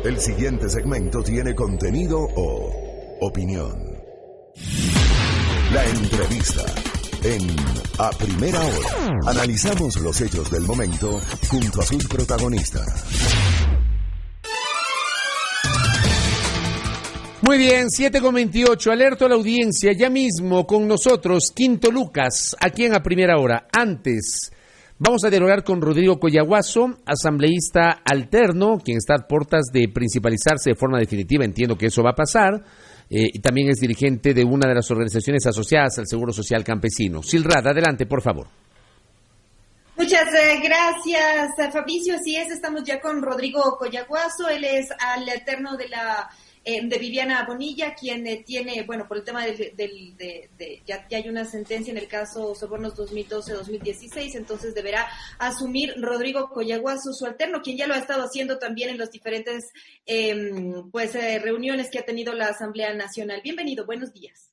El siguiente segmento tiene contenido o opinión. La entrevista en A Primera Hora. Analizamos los hechos del momento junto a sus protagonistas. Muy bien, 7:28. Alerto a la audiencia. Ya mismo con nosotros, Quinto Lucas, aquí en A Primera Hora. Antes, vamos a dialogar con Rodrigo Coyaguazo, asambleísta alterno, quien está a puertas de principalizarse de forma definitiva. Entiendo que eso va a pasar. Y también es dirigente de una de las organizaciones asociadas al Seguro Social Campesino. Silrad, adelante, por favor. Muchas gracias, Fabricio. Así es, estamos ya con Rodrigo Coyaguazo. Él es alterno de Viviana Bonilla, quien tiene, bueno, por el tema ya hay una sentencia en el caso Sobornos 2012-2016, entonces deberá asumir Rodrigo Coyaguazo, su alterno, quien ya lo ha estado haciendo también en las diferentes reuniones que ha tenido la Asamblea Nacional. Bienvenido, buenos días.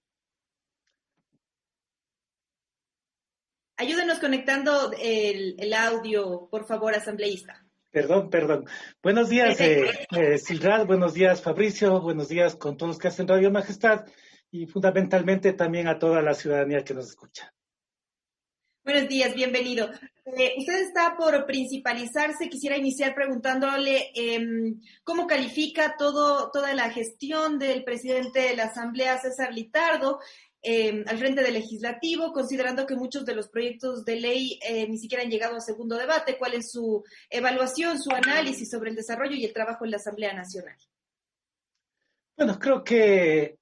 Ayúdenos conectando el audio, por favor, asambleísta. Perdón. Buenos días, Silrad, buenos días, Fabricio, buenos días con todos los que hacen Radio Majestad y fundamentalmente también a toda la ciudadanía que nos escucha. Buenos días, bienvenido. Usted está por principalizarse. Quisiera iniciar preguntándole cómo califica toda la gestión del presidente de la Asamblea, César Litardo, al frente del Legislativo, considerando que muchos de los proyectos de ley ni siquiera han llegado a segundo debate. ¿Cuál es su evaluación, su análisis sobre el desarrollo y el trabajo en la Asamblea Nacional? Bueno, creo que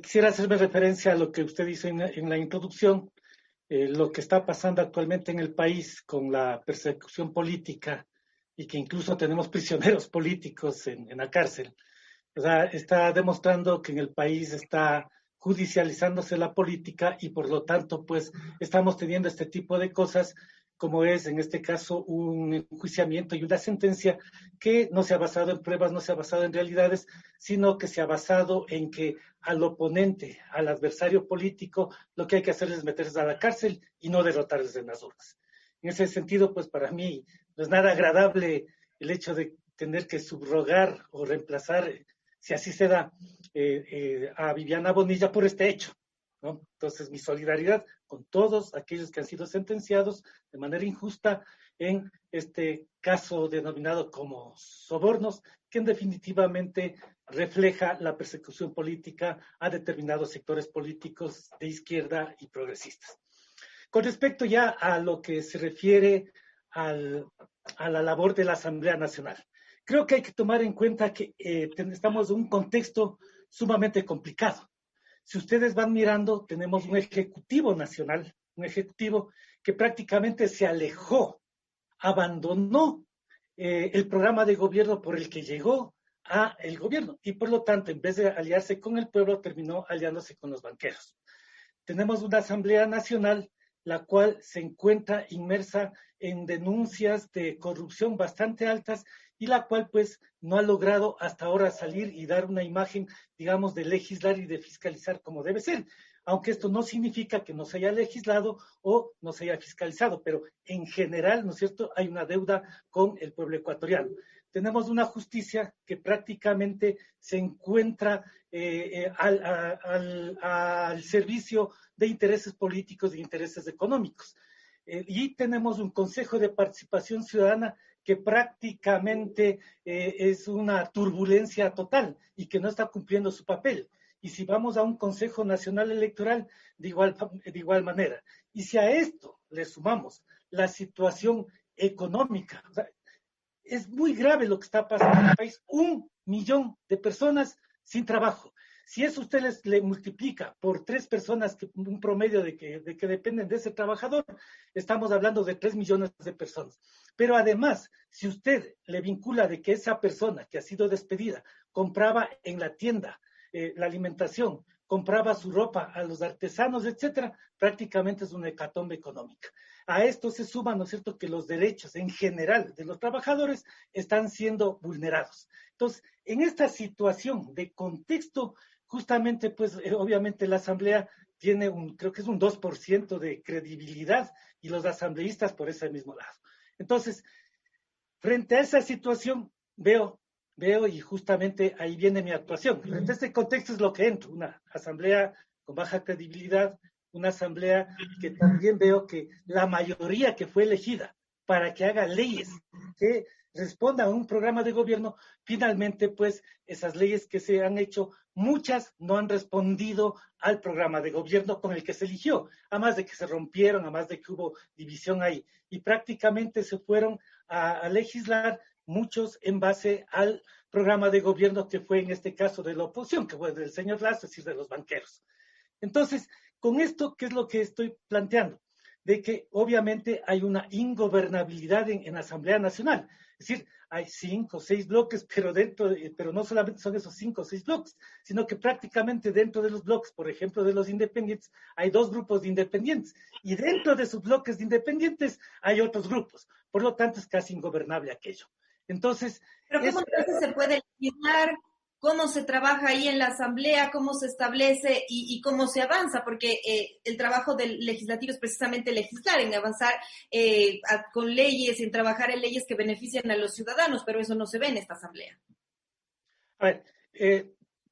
quisiera hacerme referencia a lo que usted hizo en la introducción, lo que está pasando actualmente en el país con la persecución política y que incluso tenemos prisioneros políticos en la cárcel. O sea, está demostrando que en el país está judicializándose la política y por lo tanto pues estamos teniendo este tipo de cosas como es en este caso un enjuiciamiento y una sentencia que no se ha basado en pruebas, no se ha basado en realidades, sino que se ha basado en que al oponente, al adversario político, lo que hay que hacer es meterse a la cárcel y no derrotarles en las urnas. En ese sentido, pues para mí no es nada agradable el hecho de tener que subrogar o reemplazar, si así se da, a Viviana Bonilla por este hecho, ¿no? Entonces, mi solidaridad con todos aquellos que han sido sentenciados de manera injusta en este caso denominado como sobornos, que definitivamente refleja la persecución política a determinados sectores políticos de izquierda y progresistas. Con respecto ya a lo que se refiere a la labor de la Asamblea Nacional, creo que hay que tomar en cuenta que estamos en un contexto sumamente complicado. Si ustedes van mirando, tenemos un Ejecutivo Nacional, un Ejecutivo que prácticamente se alejó, abandonó el programa de gobierno por el que llegó a el gobierno y por lo tanto, en vez de aliarse con el pueblo, terminó aliándose con los banqueros. Tenemos una Asamblea Nacional la cual se encuentra inmersa en denuncias de corrupción bastante altas y la cual pues no ha logrado hasta ahora salir y dar una imagen, digamos, de legislar y de fiscalizar como debe ser. Aunque esto no significa que no se haya legislado o no se haya fiscalizado, pero en general, ¿no es cierto?, hay una deuda con el pueblo ecuatoriano. Tenemos una justicia que prácticamente se encuentra al servicio de intereses políticos e intereses económicos. Y tenemos un Consejo de Participación Ciudadana que prácticamente es una turbulencia total y que no está cumpliendo su papel. Y si vamos a un Consejo Nacional Electoral, de igual manera. Y si a esto le sumamos la situación económica, o sea, es muy grave lo que está pasando en el país. 1 millón de personas sin trabajo. Si eso usted le multiplica por 3 personas, un promedio de que dependen de ese trabajador, estamos hablando de 3 millones de personas. Pero además, si usted le vincula de que esa persona que ha sido despedida compraba en la tienda la alimentación, compraba su ropa a los artesanos, etcétera, prácticamente es una hecatombe económica. A esto se suma, ¿no es cierto?, que los derechos en general de los trabajadores están siendo vulnerados. Entonces, en esta situación de contexto, justamente, pues, obviamente la Asamblea tiene creo que es un 2% de credibilidad y los asambleístas por ese mismo lado. Entonces, frente a esa situación, veo, y justamente ahí viene mi actuación. Frente a este contexto es lo que entro, una asamblea con baja credibilidad, una asamblea que también veo que la mayoría que fue elegida para que haga leyes que respondan a un programa de gobierno, finalmente, pues, esas leyes que se han hecho, muchas no han respondido al programa de gobierno con el que se eligió, además de que se rompieron, además de que hubo división ahí, y prácticamente se fueron a legislar muchos en base al programa de gobierno que fue en este caso de la oposición, que fue del señor Lazo, es decir, de los banqueros. Entonces, con esto, ¿qué es lo que estoy planteando? De que obviamente hay una ingobernabilidad en la Asamblea Nacional. Es decir, hay 5 o 6 bloques, pero no solamente son esos 5 o 6 bloques, sino que prácticamente dentro de los bloques, por ejemplo, de los independientes, hay 2 grupos de independientes. Y dentro de sus bloques de independientes hay otros grupos. Por lo tanto, es casi ingobernable aquello. Entonces... ¿Pero cómo entonces se puede legislar? ¿Cómo se trabaja ahí en la Asamblea? ¿Cómo se establece y cómo se avanza? Porque el trabajo del legislativo es precisamente legislar, en avanzar con leyes, en trabajar en leyes que benefician a los ciudadanos, pero eso no se ve en esta Asamblea. A ver,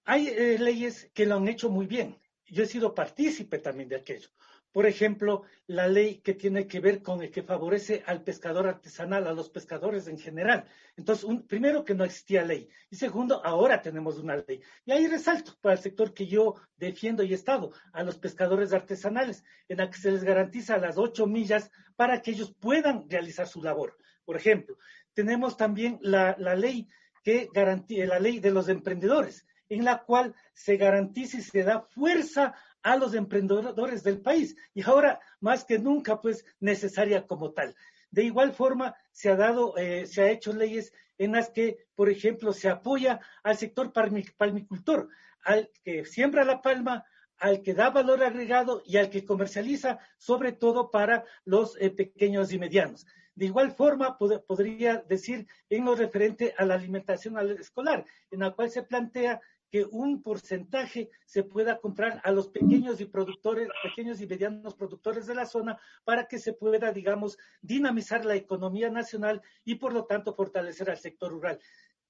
hay leyes que lo han hecho muy bien. Yo he sido partícipe también de aquello. Por ejemplo, la ley que tiene que ver con el que favorece al pescador artesanal, a los pescadores en general. Entonces, primero, que no existía ley. Y segundo, ahora tenemos una ley. Y ahí resalto para el sector que yo defiendo y he estado, a los pescadores artesanales, en la que se les garantiza las 8 millas para que ellos puedan realizar su labor. Por ejemplo, tenemos también la ley que garantiza, la ley de los emprendedores, en la cual se garantiza y se da fuerza a los emprendedores del país, y ahora más que nunca, pues, necesaria como tal. De igual forma, se ha hecho leyes en las que, por ejemplo, se apoya al sector palmicultor, al que siembra la palma, al que da valor agregado y al que comercializa, sobre todo para los pequeños y medianos. De igual forma, podría decir en lo referente a la alimentación escolar, en la cual se plantea que un porcentaje se pueda comprar a los pequeños y medianos productores de la zona para que se pueda, digamos, dinamizar la economía nacional y, por lo tanto, fortalecer al sector rural.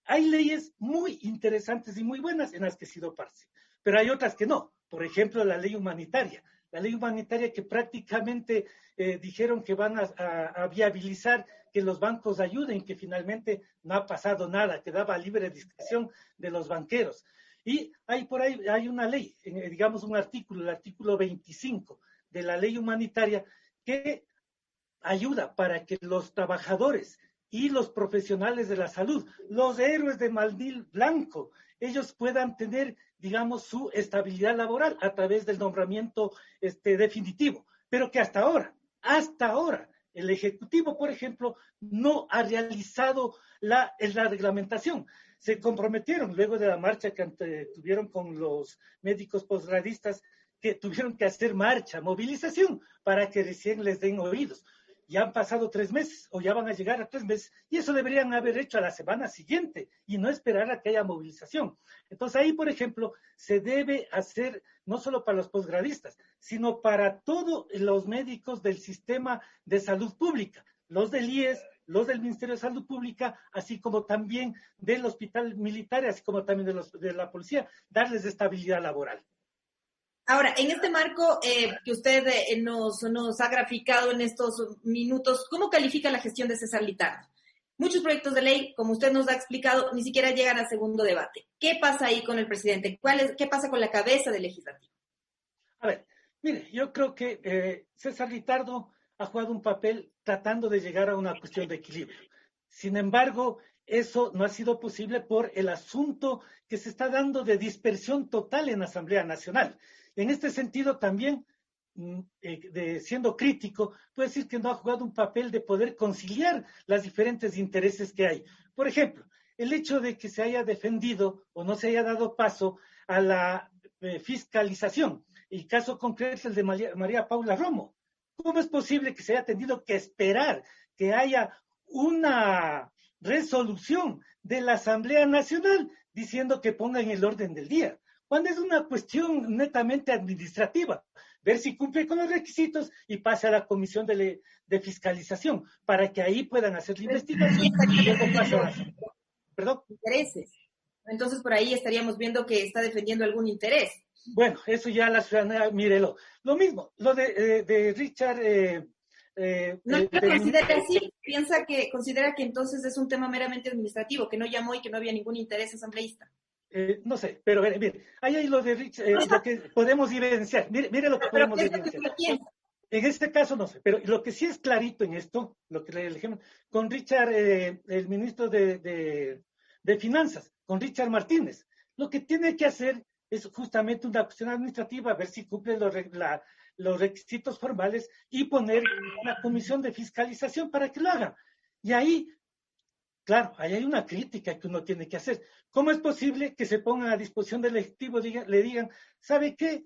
Hay leyes muy interesantes y muy buenas en las que he sido parte, pero hay otras que no. Por ejemplo, la ley humanitaria. La ley humanitaria que prácticamente dijeron que van a viabilizar que los bancos ayuden, que finalmente no ha pasado nada, que daba libre discreción de los banqueros. Y por ahí hay una ley, digamos un artículo, el artículo 25 de la ley humanitaria, que ayuda para que los trabajadores y los profesionales de la salud, los héroes de Maldil Blanco, ellos puedan tener, digamos, su estabilidad laboral a través del nombramiento definitivo, pero que hasta ahora, el Ejecutivo, por ejemplo, no ha realizado la reglamentación. Se comprometieron luego de la marcha que tuvieron con los médicos posgradistas, que tuvieron que hacer movilización, para que recién les den oídos. Ya han pasado 3 meses, o ya van a llegar a 3 meses, y eso deberían haber hecho a la semana siguiente, y no esperar a que haya movilización. Entonces ahí, por ejemplo, se debe hacer, no solo para los posgradistas, sino para todos los médicos del sistema de salud pública, los del IES, los del Ministerio de Salud Pública, así como también del Hospital Militar, así como también de la Policía, darles estabilidad laboral. Ahora, en este marco que usted nos ha graficado en estos minutos, ¿cómo califica la gestión de César Litardo? Muchos proyectos de ley, como usted nos ha explicado, ni siquiera llegan a segundo debate. ¿Qué pasa ahí con el presidente? ¿Qué pasa con la cabeza del legislativo? A ver, mire, yo creo que César Litardo ha jugado un papel tratando de llegar a una cuestión de equilibrio. Sin embargo, eso no ha sido posible por el asunto que se está dando de dispersión total en la Asamblea Nacional. En este sentido, también, siendo crítico, puedo decir que no ha jugado un papel de poder conciliar los diferentes intereses que hay. Por ejemplo, el hecho de que se haya defendido o no se haya dado paso a la fiscalización. El caso concreto es el de María Paula Romo. ¿Cómo es posible que se haya tenido que esperar que haya una resolución de la Asamblea Nacional diciendo que ponga en el orden del día? Cuando es una cuestión netamente administrativa, ver si cumple con los requisitos y pase a la Comisión de de fiscalización, para que ahí puedan hacer la investigación y luego pasen a... ¿Perdón? Intereses. Entonces, por ahí estaríamos viendo que está defendiendo algún interés. Bueno, eso ya la ciudadanía, mírelo. Lo mismo, lo de Richard... no lo considera así, considera que entonces es un tema meramente administrativo, que no llamó y que no había ningún interés asambleísta. No sé, pero mire, ahí hay lo de Richard, lo que podemos evidenciar. Mire lo que podemos evidenciar. En este caso no sé, pero lo que sí es clarito en esto, lo que le elegimos, con Richard, el ministro de Finanzas, con Richard Martínez, lo que tiene que hacer es justamente una cuestión administrativa, a ver si cumple los requisitos formales y poner una comisión de fiscalización para que lo haga. Y ahí, claro, ahí hay una crítica que uno tiene que hacer. ¿Cómo es posible que se pongan a disposición del Ejecutivo, le digan, ¿sabe qué?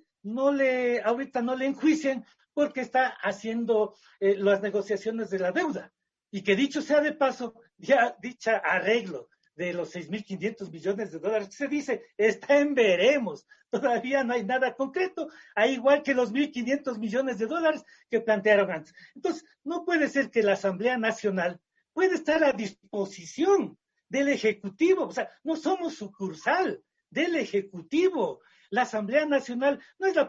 Ahorita no le enjuicien porque está haciendo las negociaciones de la deuda? Y que dicho sea de paso, ya dicha arreglo de los 6.500 millones de dólares que se dice, está en veremos, todavía no hay nada concreto, al igual que los 1.500 millones de dólares que plantearon antes. Entonces, no puede ser que la Asamblea Nacional pueda estar a disposición del Ejecutivo, o sea, no somos sucursal del Ejecutivo. La Asamblea Nacional no es el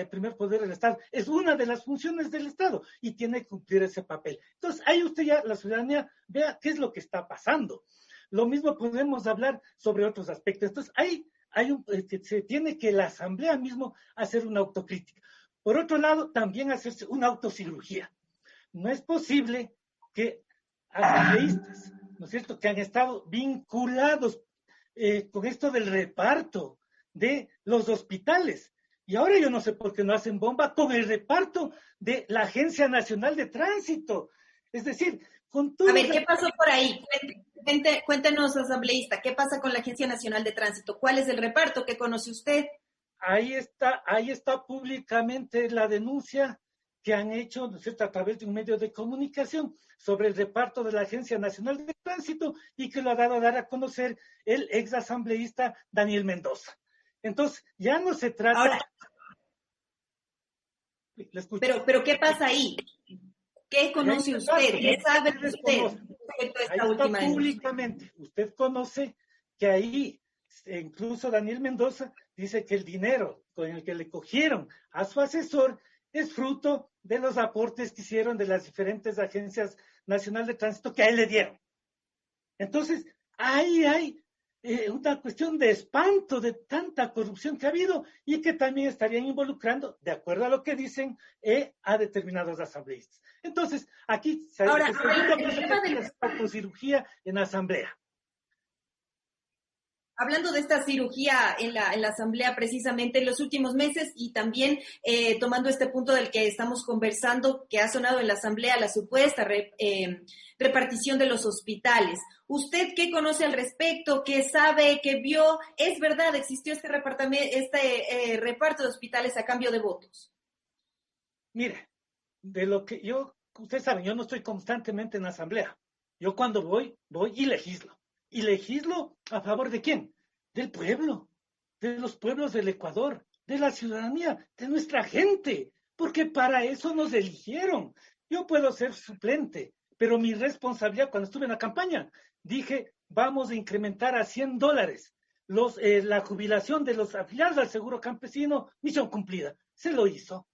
primer poder del Estado, es una de las funciones del Estado y tiene que cumplir ese papel. Entonces, ahí usted ya, la ciudadanía, vea qué es lo que está pasando. Lo mismo podemos hablar sobre otros aspectos. Entonces, se tiene que la Asamblea mismo hacer una autocrítica. Por otro lado, también hacerse una autocirugía. No es posible que asambleístas, ¿no es cierto?, que han estado vinculados con esto del reparto de los hospitales. Y ahora yo no sé por qué no hacen bomba con el reparto de la Agencia Nacional de Tránsito. Es decir, con todo... A ver, ¿qué pasó por ahí? Cuéntenos, asambleísta, ¿qué pasa con la Agencia Nacional de Tránsito? ¿Cuál es el reparto que conoce usted? Ahí está públicamente la denuncia que han hecho, ¿no es cierto?, a través de un medio de comunicación sobre el reparto de la Agencia Nacional de Tránsito y que lo ha dado a dar a conocer el ex asambleísta Daniel Mendoza. Entonces, ya no se trata... Ahora, pero ¿qué pasa ahí? ¿Qué conoce usted? ¿Qué sabe usted respecto a esta última denuncia? Públicamente, usted conoce que ahí, incluso Daniel Mendoza dice que el dinero con el que le cogieron a su asesor es fruto de los aportes que hicieron de las diferentes agencias nacionales de tránsito que a él le dieron. Entonces, ahí hay una cuestión de espanto de tanta corrupción que ha habido y que también estarían involucrando, de acuerdo a lo que dicen, a determinados asambleístas. Entonces, aquí se Ahora, la cirugía en asamblea. Hablando de esta cirugía en la Asamblea precisamente en los últimos meses y también tomando este punto del que estamos conversando, que ha sonado en la Asamblea, la supuesta repartición de los hospitales. ¿Usted qué conoce al respecto? ¿Qué sabe? ¿Qué vio? ¿Es verdad? ¿Existió este reparto de hospitales a cambio de votos? Mire, de lo que ustedes saben, yo no estoy constantemente en la Asamblea. Yo cuando voy y legislo. ¿Y legislo a favor de quién? Del pueblo, de los pueblos del Ecuador, de la ciudadanía, de nuestra gente, porque para eso nos eligieron. Yo puedo ser suplente, pero mi responsabilidad cuando estuve en la campaña, dije, vamos a incrementar a $100 la jubilación de los afiliados al Seguro Campesino, misión cumplida. Se lo hizo.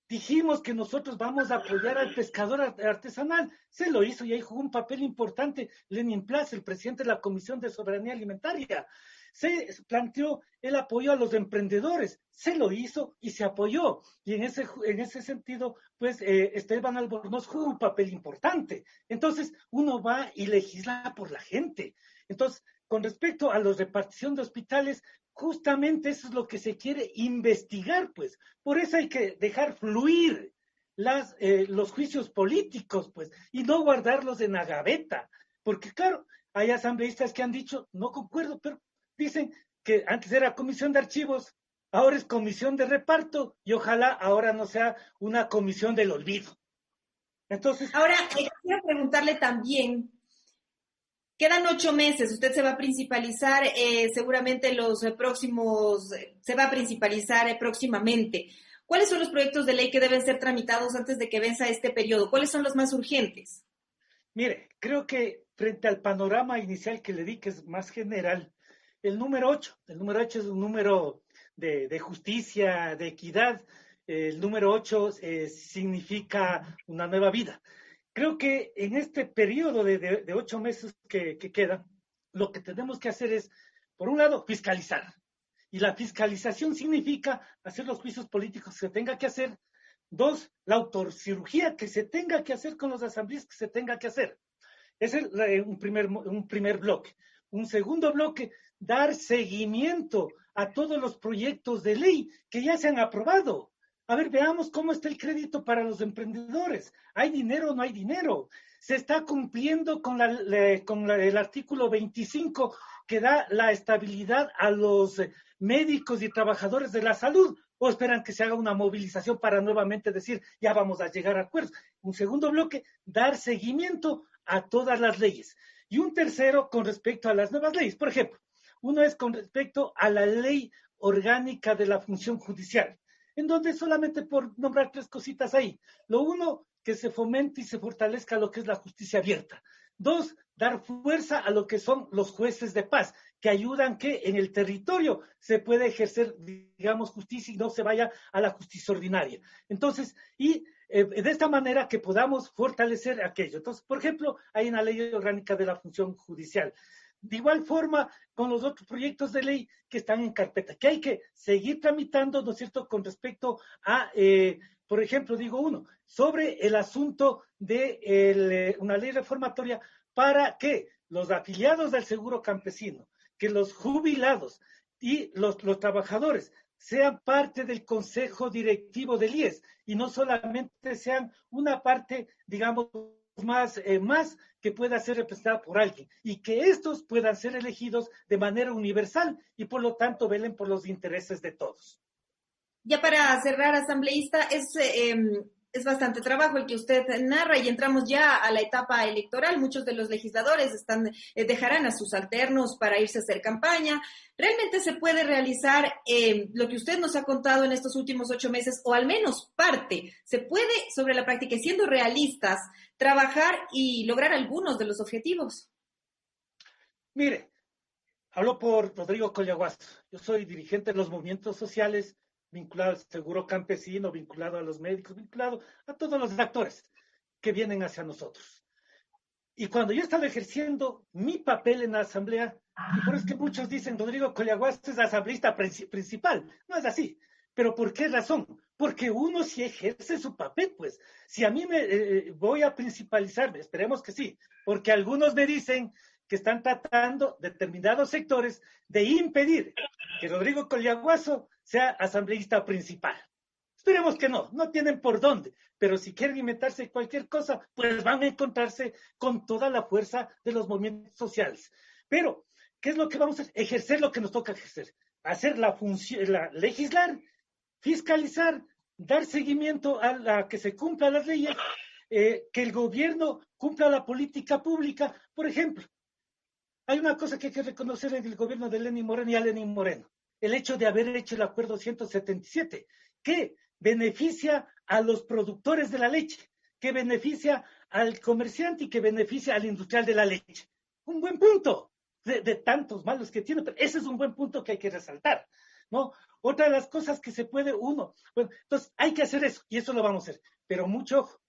Dijimos que nosotros vamos a apoyar al pescador artesanal. Se lo hizo y ahí jugó un papel importante Lenin Plaza, el presidente de la Comisión de Soberanía Alimentaria. Se planteó el apoyo a los emprendedores. Se lo hizo y se apoyó. Y en ese sentido, pues Esteban Albornoz jugó un papel importante. Entonces, uno va y legisla por la gente. Entonces, con respecto a la repartición de hospitales, justamente eso es lo que se quiere investigar, pues. Por eso hay que dejar fluir los juicios políticos, pues, y no guardarlos en la gaveta. Porque, claro, hay asambleístas que han dicho, no concuerdo, pero dicen que antes era comisión de archivos, ahora es comisión de reparto, y ojalá ahora no sea una comisión del olvido. Entonces... Ahora, quiero preguntarle también... Quedan 8 meses, usted se va a principalizar seguramente se va a principalizar próximamente. ¿Cuáles son los proyectos de ley que deben ser tramitados antes de que venza este periodo? ¿Cuáles son los más urgentes? Mire, creo que frente al panorama inicial que le di, que es más general, el número 8 es un número de justicia, de equidad. El número 8 significa una nueva vida. Creo que en este periodo de 8 meses que quedan, lo que tenemos que hacer es, por un lado, fiscalizar. Y la fiscalización significa hacer los juicios políticos que se tenga que hacer. 2, la autocirugía que se tenga que hacer con los asambleístas que se tenga que hacer. Ese es un primer bloque. Un segundo bloque, dar seguimiento a todos los proyectos de ley que ya se han aprobado. A ver, veamos cómo está el crédito para los emprendedores. ¿Hay dinero o no hay dinero? ¿Se está cumpliendo con el artículo 25 que da la estabilidad a los médicos y trabajadores de la salud? ¿O esperan que se haga una movilización para nuevamente decir, ya vamos a llegar a acuerdos? Un segundo bloque, dar seguimiento a todas las leyes. Y un tercero con respecto a las nuevas leyes. Por ejemplo, uno es con respecto a la ley orgánica de la función judicial, en donde solamente por nombrar 3 cositas ahí. Lo uno, que se fomente y se fortalezca lo que es la justicia abierta. 2, dar fuerza a lo que son los jueces de paz, que ayudan que en el territorio se pueda ejercer, digamos, justicia y no se vaya a la justicia ordinaria. Entonces, de esta manera que podamos fortalecer aquello. Entonces, por ejemplo, hay una ley orgánica de la función judicial. De igual forma, con los otros proyectos de ley que están en carpeta, que hay que seguir tramitando, ¿no es cierto?, con respecto a, por ejemplo, digo uno, sobre el asunto de una ley reformatoria para que los afiliados del seguro campesino, que los jubilados y los trabajadores sean parte del consejo directivo del IES y no solamente sean una parte, digamos, más que pueda ser representada por alguien y que estos puedan ser elegidos de manera universal y por lo tanto velen por los intereses de todos. Ya para cerrar, asambleísta, es bastante trabajo el que usted narra y entramos ya a la etapa electoral. Muchos de los legisladores dejarán a sus alternos para irse a hacer campaña. ¿Realmente se puede realizar lo que usted nos ha contado en estos últimos 8 meses, o al menos parte? ¿Se puede, sobre la práctica y siendo realistas, trabajar y lograr algunos de los objetivos? Mire, hablo por Rodrigo Collahuasi. Yo soy dirigente de los movimientos sociales, vinculado al seguro campesino, vinculado a los médicos, vinculado a todos los actores que vienen hacia nosotros. Y cuando yo estaba ejerciendo mi papel en la asamblea, y por eso es que muchos dicen, Rodrigo Collahuasi es asambleísta principal. No es así. ¿Pero por qué razón? Porque uno sí ejerce su papel, pues. Si a mí voy a principalizarme, esperemos que sí, porque algunos me dicen que están tratando determinados sectores de impedir que Rodrigo Collahuasi sea asambleísta principal. Esperemos que no tienen por dónde, pero si quieren inventarse cualquier cosa, pues van a encontrarse con toda la fuerza de los movimientos sociales. Pero, ¿qué es lo que vamos a hacer? Ejercer lo que nos toca ejercer, hacer la función, legislar, fiscalizar, dar seguimiento a que se cumplan las leyes, que el gobierno cumpla la política pública. Por ejemplo, hay una cosa que hay que reconocer en el gobierno de Lenín Moreno y a Lenín Moreno: el hecho de haber hecho el acuerdo 177, que beneficia a los productores de la leche, que beneficia al comerciante y que beneficia al industrial de la leche. Un buen punto, de tantos malos que tiene, pero ese es un buen punto que hay que resaltar, ¿no? Otra de las cosas que se puede entonces hay que hacer eso, y eso lo vamos a hacer, pero mucho ojo.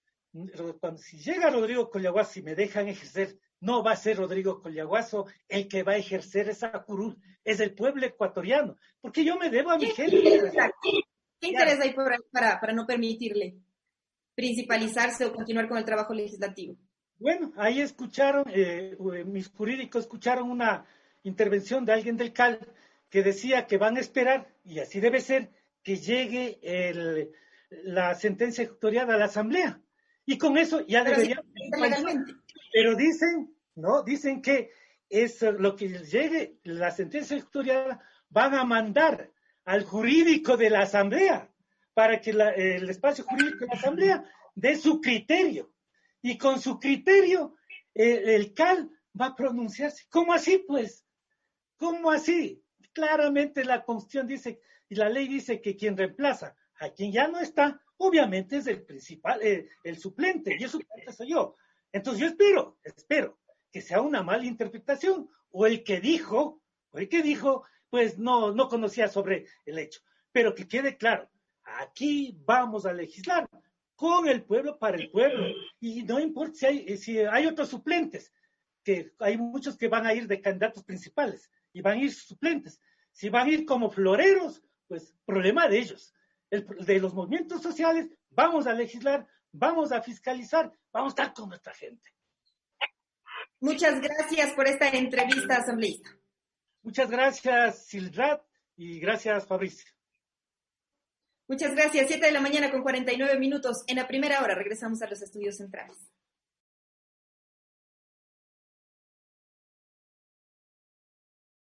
Si llega Rodrigo Collahuasi y me dejan ejercer, no va a ser Rodrigo Collahuasi el que va a ejercer esa curul, es el pueblo ecuatoriano, porque yo me debo a mi gente. ¿Qué interés hay para no permitirle principalizarse o continuar con el trabajo legislativo? Bueno, ahí escucharon, mis jurídicos escucharon una intervención de alguien del CAL que decía que van a esperar, y así debe ser, que llegue la sentencia ejecutorial a la Asamblea. Y con eso ya debería... Pero dicen que es lo que llegue la sentencia ejecutorial, van a mandar al jurídico de la Asamblea para que el espacio jurídico de la Asamblea dé su criterio. Y con su criterio, el CAL va a pronunciarse. ¿Cómo así, pues? ¿Cómo así? Claramente la Constitución dice, y la ley dice que quien reemplaza A quien ya no está, obviamente es el principal, el suplente, y el suplente soy yo. Entonces yo espero que sea una mala interpretación, o el que dijo, pues no conocía sobre el hecho. Pero que quede claro, aquí vamos a legislar con el pueblo, para el pueblo, y no importa si hay otros suplentes, que hay muchos que van a ir de candidatos principales, y van a ir suplentes. Si van a ir como floreros, pues problema de ellos. De los movimientos sociales, vamos a legislar, vamos a fiscalizar, vamos a estar con nuestra gente. Muchas gracias por esta entrevista, asambleísta. Muchas gracias, Silrat, y gracias, Fabricio. Muchas gracias. 7 de la mañana con 49 minutos. En la primera hora regresamos a los estudios centrales.